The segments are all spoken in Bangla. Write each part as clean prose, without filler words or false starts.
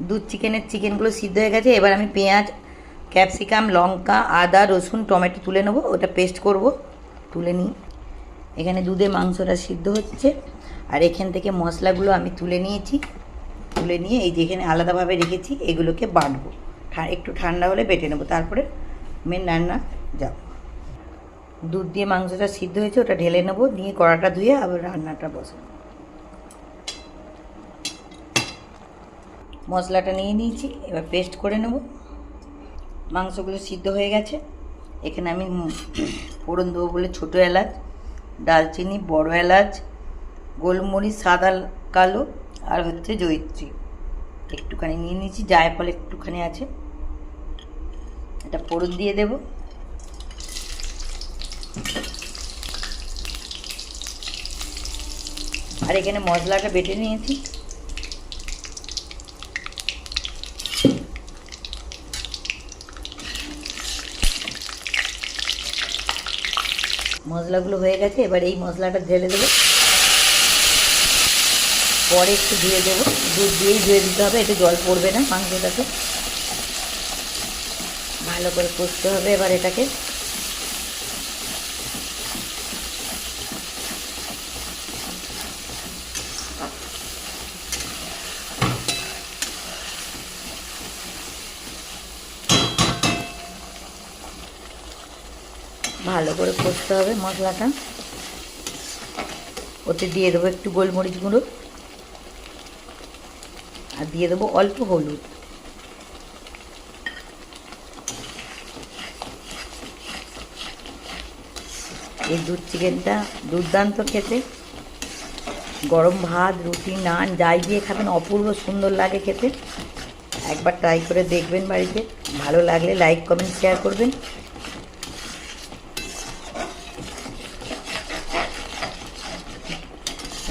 দুধ চিকেনগুলো সিদ্ধ হয়ে গেছে। এবার আমি পেঁয়াজ, ক্যাপসিকাম, লঙ্কা, আদা, রসুন, টমেটো তুলে নেবো, ওটা পেস্ট করব। তুলে নিই। এখানে দুধে মাংসটা সিদ্ধ হচ্ছে, আর এখান থেকে মশলাগুলো আমি তুলে নিয়েছি। তুলে নিয়ে এই যেখানে আলাদাভাবে রেখেছি এগুলোকে বাটবো। একটু ঠান্ডা হলে বেটে নেবো, তারপরে মেন রান্না যাব। দুধ দিয়ে মাংসটা সিদ্ধ হয়েছে, ওটা ঢেলে নেবো, নিয়ে কড়াটা ধুয়ে আবার রান্নাটা বসাবো। মশলাটা নিয়ে নিয়েছি, এবার পেস্ট করে নেব। মাংসগুলো সিদ্ধ হয়ে গেছে। এখানে আমি ফোড়ন দেবো বলে ছোটো এলাচ, দালচিনি, বড় এলাচ, গোলমরিচ সাদা কালো, আর হচ্ছে জয়িত্রী একটুখানি নিয়ে নিয়েছি, জায়ফল একটুখানি আছে, এটা ফোড়ন দিয়ে দেব। আর এখানে মশলাটা বেটে নিয়েছি। মশলাগুলো হয়ে গেছে, এবার এই মশলাটা ঢেলে দেবো। পরে একটু ধুয়ে দেবো, দুধ দিয়েই ধুয়ে দিতে হবে, একটু জল পড়বে না মাংসটাতে। ভালো করে কষতে হবে এবার এটাকে। ভালো করে কষতে হবে মশলাটা। ওতে দিয়ে দেবো একটু গোলমরিচ গুঁড়ো, আর দিয়ে দেবো অল্প হলুদ। এই দুধ চিকেনটা দুর্দান্ত খেতে। গরম ভাত, রুটি, নান যাই দিয়ে খাবেন অপূর্ব সুন্দর লাগে খেতে। একবার ট্রাই করে দেখবেন বাড়িতে। ভালো লাগলে লাইক, কমেন্ট, শেয়ার করবেন।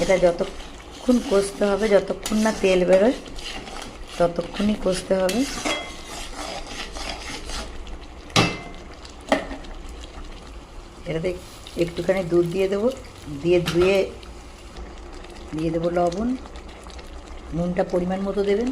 এটা যতক্ষণ কষতে হবে, যতক্ষণ না তেল বেরোয় ততক্ষণই কষতে হবে। এটাতে একটুখানি দুধ দিয়ে দেবো, দিয়ে ধুয়ে দিয়ে দেবো লবণ, নুনটা পরিমাণ মতো দেবেন।